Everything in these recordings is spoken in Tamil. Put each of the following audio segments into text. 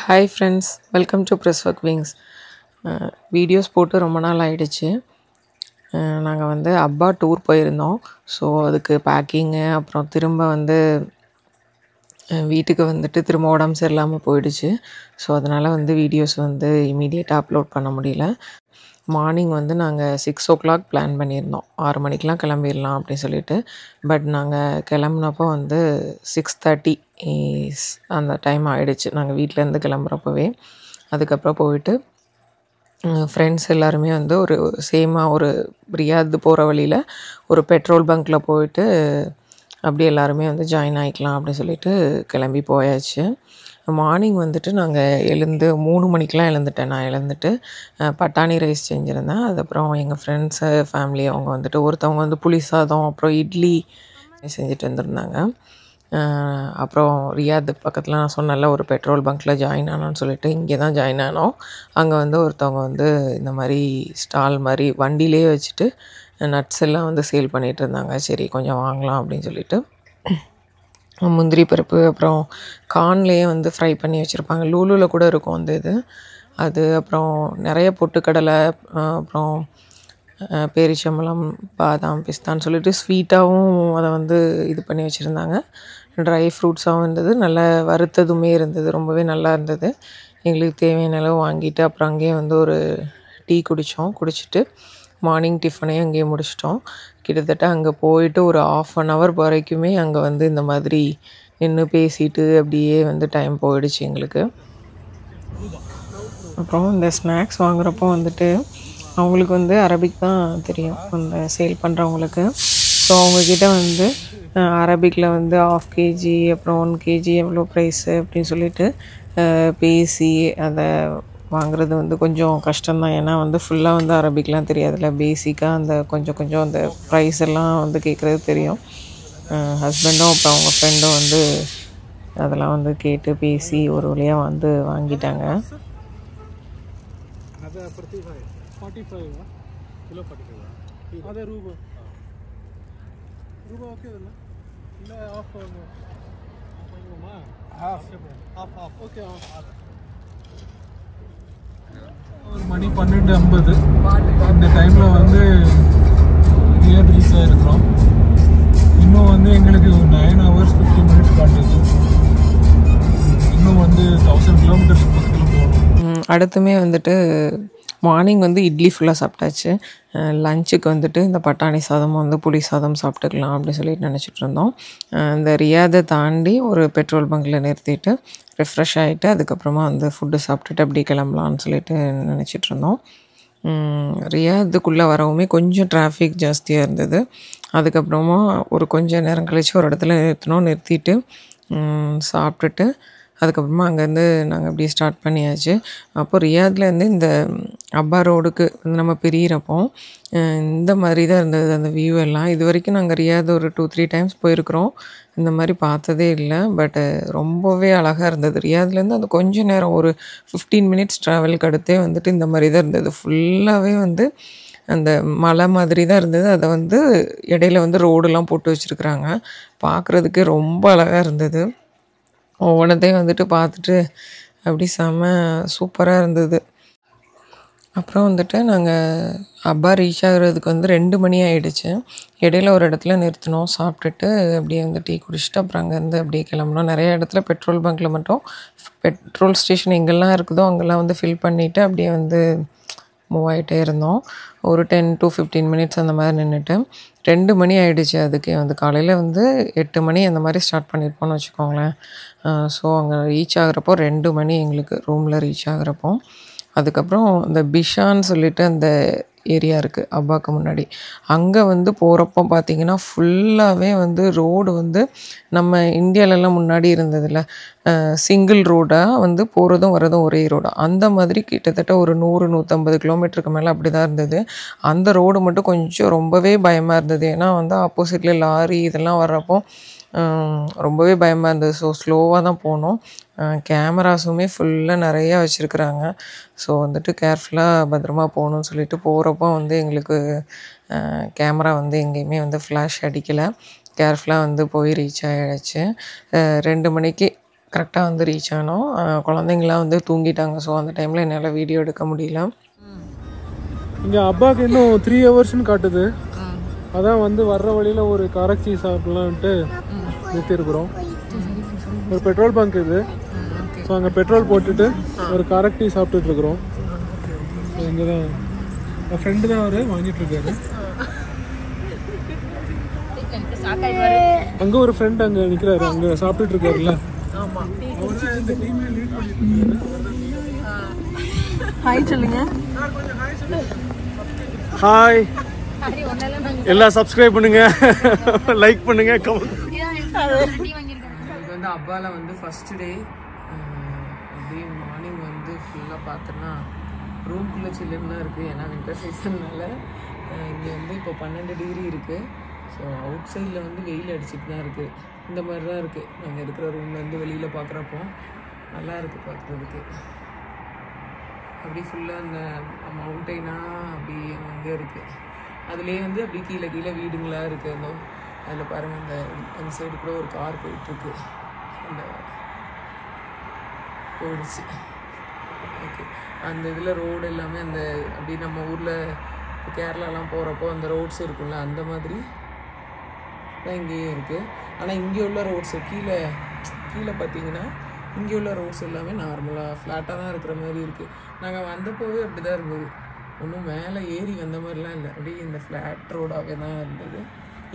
Hi friends, welcome to press work wings. Videos போட்டு ரொம்ப நாள் ஆகிடுச்சு. நாங்கள் வந்து அப்பா டூர் போயிருந்தோம். ஸோ அதுக்கு பேக்கிங்கு, அப்புறம் திரும்ப வந்து வீட்டுக்கு வந்துட்டு திரும்ப உடம்பு சரியில்லாமல் போயிடுச்சு. ஸோ அதனால் வந்து வீடியோஸ் வந்து இமீடியட்டாக அப்லோட் பண்ண முடியல. மார்னிங் வந்து நாங்கள் 6 o'clock பிளான் பண்ணியிருந்தோம். 6 மணிக்கெலாம் கிளம்பிடலாம் அப்படின்னு சொல்லிட்டு. பட் நாங்கள் கிளம்புனப்போ வந்து 6:30 அந்த டைம் ஆகிடுச்சு நாங்கள் வீட்டிலேருந்து கிளம்புறப்பவே. அதுக்கப்புறம் போயிட்டு ஃப்ரெண்ட்ஸ் எல்லாருமே வந்து ஒரு ஒரு ரியாத் போகிற வழியில் ஒரு பெட்ரோல் பங்க்கில் போயிட்டு அப்படியே எல்லாருமே வந்து ஜாயின் ஆகிக்கலாம் அப்படின்னு சொல்லிட்டு கிளம்பி போயாச்சு. மார்னிங் வந்துட்டு நாங்கள் எழுந்து 3 மணிக்கெலாம் எழுந்துட்டேன். நான் எழுந்துட்டு பட்டாணி ரைஸ் செஞ்சுருந்தேன். அதுக்கப்புறம் எங்கள் ஃப்ரெண்ட்ஸு ஃபேமிலி அவங்க வந்துட்டு ஒருத்தவங்க வந்து புளி சாதம், அப்புறம் இட்லி செஞ்சுட்டு வந்துருந்தாங்க. அப்புறம் ரியாத் பக்கத்தில் நான் சொன்னேன்ல ஒரு பெட்ரோல் பங்க்கில் ஜாயின் ஆனோன்னு சொல்லிட்டு இங்கே தான் ஜாயின் ஆனோம். அங்கே வந்து ஒருத்தவங்க வந்து இந்த மாதிரி ஸ்டால் மாதிரி வண்டியிலே வச்சுட்டு நட்ஸ் எல்லாம் வந்து சேல் பண்ணிகிட்டு இருந்தாங்க. சரி கொஞ்சம் வாங்கலாம் அப்படின்னு சொல்லிட்டு முந்திரி பருப்பு, அப்புறம் கார்ன்லேயே வந்து ஃப்ரை பண்ணி வச்சுருப்பாங்க. லூலூவில் கூட இருக்கும் அந்த இது. அது அப்புறம் நிறைய பொட்டுக்கடலை, அப்புறம் பேரிச்சம்பழம், பாதாம், பிஸ்தான்னு சொல்லிட்டு ஸ்வீட்டாகவும் அதை வந்து இது பண்ணி வச்சுருந்தாங்க. ட்ரை ஃப்ரூட்ஸாகவும் இருந்தது, நல்லா வறுத்ததுமே இருந்தது, ரொம்பவே நல்லா இருந்தது. எங்களுக்கு தேவையான அளவு வாங்கிட்டு அப்புறம் அங்கேயே வந்து ஒரு டீ குடிச்சிட்டு மார்னிங் டிஃபனையும் அங்கேயே முடிச்சிட்டோம். கிட்டத்தட்ட அங்கே போயிட்டு ஒரு 1/2 hour வரைக்குமே அங்கே வந்து இந்த மாதிரி நின்று பேசிட்டு அப்படியே வந்து டைம் போயிடுச்சு எங்களுக்கு. அப்புறம் இந்த ஸ்நாக்ஸ் வாங்குறப்போ வந்துட்டு அவங்களுக்கு வந்து அரபிக் தான் தெரியும், அந்த சேல் பண்ணுறவங்களுக்கு. ஸோ அவங்கக்கிட்ட வந்து அரபிக்கில் வந்து 1/2 kg அப்புறம் 1 kg எவ்வளோ ப்ரைஸு அப்படின்னு சொல்லிட்டு பேசி அதை வாங்குறது வந்து கொஞ்சம் கஷ்டம்தான். ஏன்னா வந்து ஃபுல்லாக வந்து அரபிக்லாம் தெரியாதுல்ல. பேசிக்காக அந்த கொஞ்சம் அந்த ப்ரைஸ் எல்லாம் வந்து கேட்குறது தெரியும். ஹஸ்பண்டும் அப்புறம் அவங்க ஃப்ரெண்டும் வந்து அதெல்லாம் வந்து கேட்டு பேசி ஒரு வழியாக வந்து வாங்கிட்டாங்க. ஒரு மணி 12:50 இந்த டைமில் வந்து ரியாத் ரீச் ஆகிருக்கிறோம். இன்னும் வந்து எங்களுக்கு 9 hours 50 minutes காட்டுது. இன்னும் வந்து 1000 kilometers பக்கத்தில் போகணும். அடுத்துமே வந்துட்டு மார்னிங் வந்து இட்லி ஃபுல்லாக சாப்பிட்டாச்சு. லஞ்சுக்கு வந்துட்டு இந்த பட்டாணி சாதமும் வந்து புளி சாதம் சாப்பிட்டுக்கலாம் அப்படின்னு சொல்லிட்டு நினச்சிட்டு இருந்தோம். இந்த ரியாதை தாண்டி ஒரு பெட்ரோல் பங்க்கில் நிறுத்திட்டு ரெஃப்ரெஷ் ஆகிட்டு அதுக்கப்புறமா வந்து ஃபுட்டு சாப்பிட்டுட்டு அப்படி கிளம்பலான்னு சொல்லிட்டு நினச்சிட்டு இருந்தோம். ரியாதுக்குள்ளே வரவுமே கொஞ்சம் டிராஃபிக் ஜாஸ்தியாக இருந்தது. அதுக்கப்புறமா ஒரு கொஞ்சம் நேரம் கழித்து ஒரு இடத்துல நிறுத்திட்டு சாப்பிட்டுட்டு அதுக்கப்புறமா அங்கேருந்து நாங்கள் அப்படியே ஸ்டார்ட் பண்ணியாச்சு. அப்போ ரியாத்லேருந்து இந்த அப்பா ரோடுக்கு வந்து நம்ம பிரியிறப்போ இந்த மாதிரி தான் இருந்தது அந்த வியூ எல்லாம். இது வரைக்கும் நாங்கள் ரியாத் ஒரு 2-3 times போயிருக்கிறோம். இந்த மாதிரி பார்த்ததே இல்லை. பட்டு ரொம்பவே அழகாக இருந்தது. ரியாத்லேருந்து அந்த கொஞ்சம் நேரம் ஒரு 15 minutes ட்ராவலுக்கு அடுத்தே வந்துட்டு இந்த மாதிரி தான் இருந்தது. ஃபுல்லாகவே வந்து அந்த மலை மாதிரி தான் இருந்தது. அதை வந்து இடையில வந்து ரோடெல்லாம் போட்டு வச்சுருக்குறாங்க. பார்க்குறதுக்கே ரொம்ப அழகாக இருந்தது. ஒவ்வொன்றத்தையும் வந்துட்டு பார்த்துட்டு அப்படி சூப்பராக இருந்தது. அப்புறம் வந்துட்டு நாங்கள் அப்பா ரீச் ஆகுறதுக்கு வந்து 2 மணி ஆகிடுச்சு. இடையில ஒரு இடத்துல நிறுத்தினோம், சாப்பிட்டுட்டு அப்படியே வந்து டீ குடிச்சிட்டு அப்புறம் அங்கேருந்து அப்படியே கிளம்புனோம். நிறைய இடத்துல பெட்ரோல் பங்க்கில் மட்டும் பெட்ரோல் ஸ்டேஷன் எங்கெல்லாம் இருக்குதோ அங்கெல்லாம் வந்து ஃபில் பண்ணிவிட்டு அப்படியே வந்து மூவ் ஆகிட்டே இருந்தோம். ஒரு 10 to 15 minutes அந்த மாதிரி நின்றுட்டு 2 மணி ஆகிடுச்சு. அதுக்கே வந்து காலையில் வந்து 8 மணி அந்த மாதிரி ஸ்டார்ட் பண்ணியிருப்போம்னு வச்சுக்கோங்களேன். ஸோ அங்கே ரீச் ஆகுறப்போ 2 மணி எங்களுக்கு ரூமில் ரீச் ஆகுறப்போ. அதுக்கப்புறம் இந்த பிஷான்னு சொல்லிட்டு அந்த ஏரியா இருக்குது அப்பாவுக்கு முன்னாடி. அங்கே வந்து போகிறப்போ பார்த்திங்கன்னா ஃபுல்லாகவே வந்து ரோடு வந்து நம்ம இந்தியாவிலலாம் முன்னாடி இருந்ததில்ல, சிங்கிள் ரோடாக வந்து போகிறதும் வரதும் ஒரே ரோடாக, அந்த மாதிரி கிட்டத்தட்ட ஒரு 100-150 kilometerக்கு மேலே அப்படி தான் இருந்தது. அந்த ரோடு மட்டும் கொஞ்சம் ரொம்பவே பயமாக இருந்தது. ஏன்னா வந்து ஆப்போசிட்டில் லாரி இதெல்லாம் வர்றப்போ ரொம்பவே பயமாக இருந்தது. ஸோ ஸ்லோவாக தான் போனோம். கேமராஸுமே ஃபுல்லாக நிறையா வச்சுருக்குறாங்க. ஸோ வந்துட்டு கேர்ஃபுல்லாக பத்திரமா போகணுன்னு சொல்லிட்டு போகிறப்போ வந்து எங்களுக்கு கேமரா வந்து எங்கேயுமே வந்து ஃப்ளாஷ் அடிக்கலை. கேர்ஃபுல்லாக வந்து போய் ரீச் ஆகிடுச்சு. 2 மணிக்கு கரெக்டாக வந்து ரீச் ஆனோம். குழந்தைங்களாம் வந்து தூங்கிட்டாங்க. ஸோ அந்த டைமில் என்னால் வீடியோ எடுக்க முடியல. இங்கே அப்பாவுக்கு இன்னும் 3 ஹவர்ஸ்னு காட்டுது. அதான் வந்து வர்ற வழியில் ஒரு காரக்சி சாப்பிடலான்ட்டு நிறுத்திருக்கிறோம். ஒரு பெட்ரோல் பங்க் இது. ஸோ அங்கே பெட்ரோல் போட்டுட்டு ஒரு காரக் டீ சாப்பிட்டுட்டு இருக்கிறோம். ஸோ இங்கே தான் என் ஃப்ரெண்டு தான் அவர் வாங்கிட்டுருக்காரு. அங்கே ஒரு ஃப்ரெண்ட் அங்கே நிற்கிறாரு, அங்கே சாப்பிட்டுட்டு இருக்காருல்ல. ஹாய் சொல்லுங்க. ஹாய், எல்லாம் சப்ஸ்கிரைப் பண்ணுங்க, லைக் பண்ணுங்க, கமெண்ட். இது வந்து அப்பாவில் வந்து ஃபஸ்ட்டு டே. அப்படியே மார்னிங் வந்து ஃபுல்லாக பார்த்தோன்னா ரூம்குள்ளே சில்லுன்னு தான் இருக்குது. ஏன்னா வின்டர் சீசன்னால இங்கே வந்து இப்போ 12 டிகிரி இருக்குது. ஸோ அவுட் சைடில் வந்து வெயில் அடிச்சுட்டு தான் இருக்குது. இந்த மாதிரி தான் இருக்குது. நாங்கள் இருக்கிற ரூம்லேருந்து வெளியில் பார்க்குறப்போ நல்லா இருக்குது பார்க்குறதுக்கு. அப்படி ஃபுல்லாக அந்த மவுண்டெயினாக அப்படி அங்கே இருக்குது. அதுலேயே வந்து அப்படி கீழே கீழே வீடுங்களாக இருக்குது. அந்த அதில் பாருங்கள், அந்த சைடு கூட ஒரு கார் போயிட்டுருக்கு. அந்த போயிடுச்சு. ஓகே, அந்த இதில் ரோடு எல்லாமே அந்த அப்படி நம்ம ஊரில் கேரளாலாம் போகிறப்போ அந்த ரோட்ஸ் இருக்குல்ல, அந்த மாதிரி தான் இங்கேயும் இருக்குது. ஆனால் இங்கே உள்ள ரோட்ஸு கீழே பார்த்தீங்கன்னா இங்கே உள்ள ரோட்ஸ் எல்லாமே நார்மலாக ஃப்ளாட்டாக தான் இருக்கிற மாதிரி இருக்குது. நாங்கள் வந்தப்போவே அப்படி தான் இருந்தது. ஒன்றும் மேலே ஏறி வந்த மாதிரிலாம் இல்லை. அப்படியே இந்த ஃப்ளாட் ரோடாகவே தான் இருந்தது.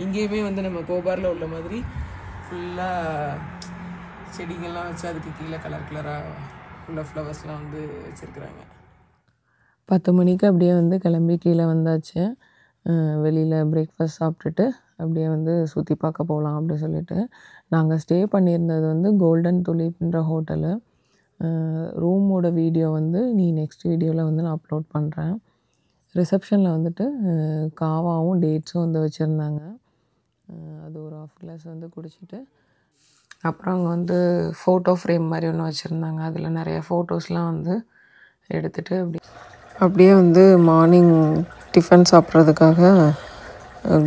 இங்கேயுமே வந்து நம்ம கோபாரில் உள்ள மாதிரி ஃபுல்லாக செடிகள்லாம் வச்சு அதுக்கு கீழே கலர் கலராக ஃபுல்லாக ஃப்ளவர்ஸ்லாம் வந்து வச்சுருக்குறாங்க. 10 மணிக்கு அப்படியே வந்து கிளம்பி கீழே வந்தாச்சு. வெளியில் பிரேக்ஃபாஸ்ட் சாப்பிட்டுட்டு அப்படியே வந்து சுற்றி பார்க்க போகலாம் அப்படின்னு சொல்லிட்டு நாங்கள் ஸ்டே பண்ணியிருந்தது வந்து கோல்டன் துலீப்ன்ற ஹோட்டலு. ரூமோட வீடியோ வந்து நெக்ஸ்ட் வீடியோவில் வந்து நான் அப்லோட் பண்ணுறேன். ரிசப்ஷனில் வந்துட்டு காவாவும் டேட்ஸும் வந்து வச்சுருந்தாங்க. அது ஒரு ½ கிளாஸ் வந்து குடிச்சிட்டு அப்புறம் அங்கே வந்து ஃபோட்டோ ஃப்ரேம் மாதிரி ஒன்று வச்சுருந்தாங்க. அதில் நிறைய ஃபோட்டோஸ்லாம் வந்து எடுத்துகிட்டு அப்படியே வந்து மார்னிங் டிஃபன் சாப்பிட்றதுக்காக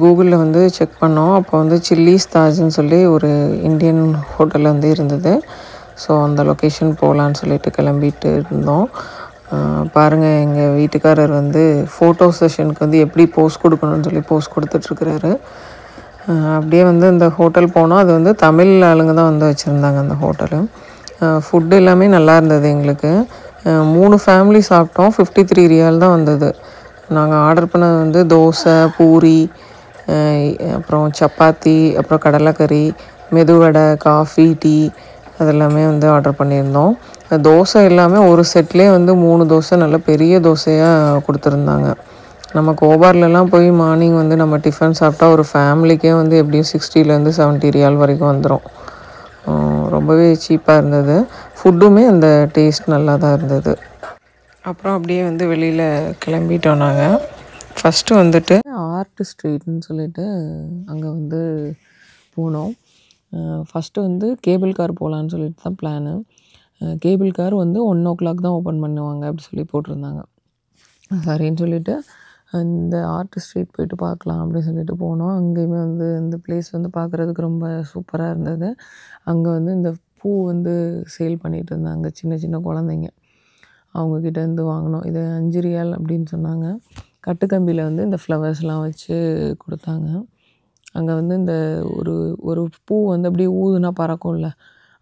கூகுளில் வந்து செக் பண்ணோம். அப்போ வந்து சில்லிஸ் தாஜ்ன்னு சொல்லி ஒரு இந்தியன் ஹோட்டலில் வந்து இருந்தது. ஸோ அந்த லொக்கேஷன் போகலான்னு சொல்லிட்டு கிளம்பிட்டு இருந்தோம். பாருங்கள், எங்கள் வீட்டுக்காரர் வந்து ஃபோட்டோ செஷனுக்கு வந்து எப்படி போஸ்ட் கொடுக்கணும்னு சொல்லி போஸ்ட் கொடுத்துட்ருக்குறாரு. அப்படியே வந்து அந்த ஹோட்டல் போனோம். அது வந்து தமிழ் ஆளுங்க தான் வந்து வச்சுருந்தாங்க அந்த ஹோட்டலு. ஃபுட்டு எல்லாமே நல்லா இருந்தது. எங்களுக்கு 3 ஃபேமிலி சாப்பிட்டோம். 53 ரியால் தான் வந்தது. நாங்கள் ஆர்டர் பண்ணது வந்து தோசை, பூரி, அப்புறம் சப்பாத்தி, அப்புறம் கடலைக்கறி, மெதுவடை, காஃபி, டீ அதெல்லாமே வந்து ஆர்டர் பண்ணியிருந்தோம். தோசை எல்லாமே ஒரு செட்லேயே வந்து 3 தோசை நல்ல பெரிய தோசையாக கொடுத்துருந்தாங்க. நம்ம கோபார்லலாம் போய் மார்னிங் வந்து நம்ம டிஃபன் சாப்பிட்டா ஒரு ஃபேமிலிக்கே வந்து எப்படியும் 60லேருந்து 70 ரியால் வரைக்கும் வந்துடும். ரொம்பவே சீப்பாக இருந்தது. ஃபுட்டுமே அந்த டேஸ்ட் நல்லா தான் இருந்தது. அப்புறம் அப்படியே வந்து வெளியில் கிளம்பிட்டோம். நாங்கள் ஃபஸ்ட்டு வந்துட்டு ஆர்ட் ஸ்ட்ரீட்னு சொல்லிட்டு அங்கே வந்து போனோம். ஃபஸ்ட்டு வந்து கேபிள் கார் போகலான்னு சொல்லிட்டு தான் பிளானு. கேபிள் கார் வந்து 1 o'clock தான் ஓப்பன் பண்ணுவாங்க அப்படி சொல்லி போட்டிருந்தாங்க. சரின்னு சொல்லிவிட்டு அந்த ஆர்ட் ஸ்ட்ரீட் போயிட்டு பார்க்கலாம் அப்படின்னு சொல்லிட்டு போனோம். அங்கேயுமே வந்து இந்த பிளேஸ் வந்து பார்க்குறதுக்கு ரொம்ப சூப்பராக இருந்தது. அங்கே வந்து இந்த பூ வந்து சேல் பண்ணிகிட்டு இருந்தாங்க சின்ன சின்ன குழந்தைங்க. அவங்கக்கிட்டேருந்து வாங்கினோம். இது 5 ரியால் அப்படின்னு சொன்னாங்க. கட்டுக்கம்பியில் வந்து இந்த ஃப்ளவர்ஸ்லாம் வச்சு கொடுத்தாங்க. அங்கே வந்து இந்த ஒரு பூ வந்து அப்படியே ஊதுனா பறக்கும்ல,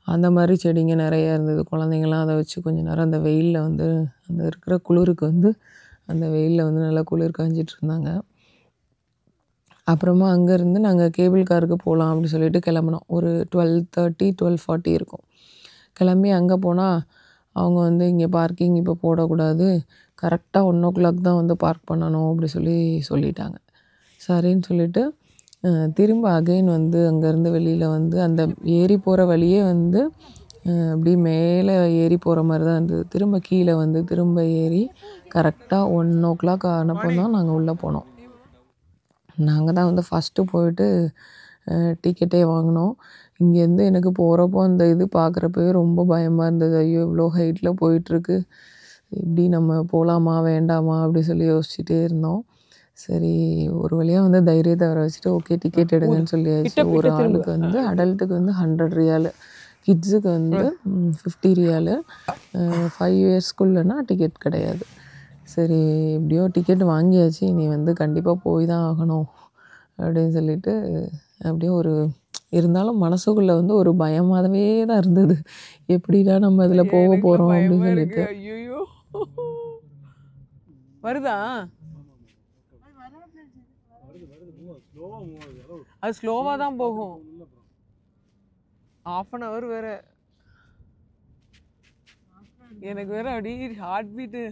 அந்த மாதிரி செடிங்க நிறையா இருந்தது. குழந்தைங்கள்லாம் அதை வச்சு கொஞ்சம் நேரம் அந்த வெயிலில் வந்து அந்த இருக்கிற குளிருக்கு வந்து அந்த வெயிலில் வந்து நல்லா குளிர் காஞ்சிட்டு இருந்தாங்க. அப்புறமா அங்கேருந்து நாங்கள் கேபிள் காருக்கு போகலாம் அப்படின்னு சொல்லிட்டு கிளம்புனோம். ஒரு 12:30 12:40 இருக்கும். கிளம்பி அங்கே போனால் அவங்க வந்து இங்கே பார்க்கிங் இப்போ போடக்கூடாது, கரெக்டாக 1 o'clock தான் வந்து பார்க் பண்ணணும் அப்படி சொல்லிட்டாங்க. சரின்னு சொல்லிட்டு திரும்ப அகைன் வந்து அங்கேருந்து வெளியில் வந்து அந்த ஏறி போகிற வழியே வந்து அப்படி மேலே ஏறி போகிற மாதிரி தான் இருந்தது. திரும்ப கீழே வந்து திரும்ப ஏறி கரெக்டாக 1 o'clock ஆனப்போ தான் நாங்கள் உள்ளே போனோம். நாங்கள் தான் வந்து ஃபஸ்ட்டு போயிட்டு டிக்கெட்டே வாங்கினோம். இங்கேருந்து எனக்கு போகிறப்போ அந்த இது பார்க்குறப்பவே ரொம்ப பயமாக இருந்தது. ஐயோ, இவ்வளோ ஹைட்டில் போயிட்டுருக்கு, எப்படி நம்ம போகலாமா வேண்டாமா அப்படி சொல்லி யோசிச்சுட்டே இருந்தோம். சரி, ஒரு வழியாக வந்து தைரியத்தை வர வச்சுட்டு ஓகே டிக்கெட் எடுங்கன்னு சொல்லியாச்சு. ஒரு ஆளுக்கு வந்து அடல்ட்டுக்கு வந்து 100 ரியால், கிட்ஸுக்கு வந்து 50 ரியாலு, 5 இயர்ஸ்க்குள்ளனா டிக்கெட் கிடையாது. சரி எப்படியோ டிக்கெட் வாங்கியாச்சு, நீ வந்து கண்டிப்பாக போய் தான் ஆகணும் அப்படின்னு சொல்லிட்டு அப்படியே ஒரு இருந்தாலும் மனசுக்குள்ளே வந்து ஒரு பயமாகவே தான் இருந்தது. எப்படிடா நம்ம அதில் போக போகிறோம் அப்படின்னு சொல்லிட்டு. ஐயோ வருதா? அது ஸ்லோவாக தான் போகும். 1/2 hour வேற. எனக்கு வேற அப்படியே ஹார்ட் பீட்டு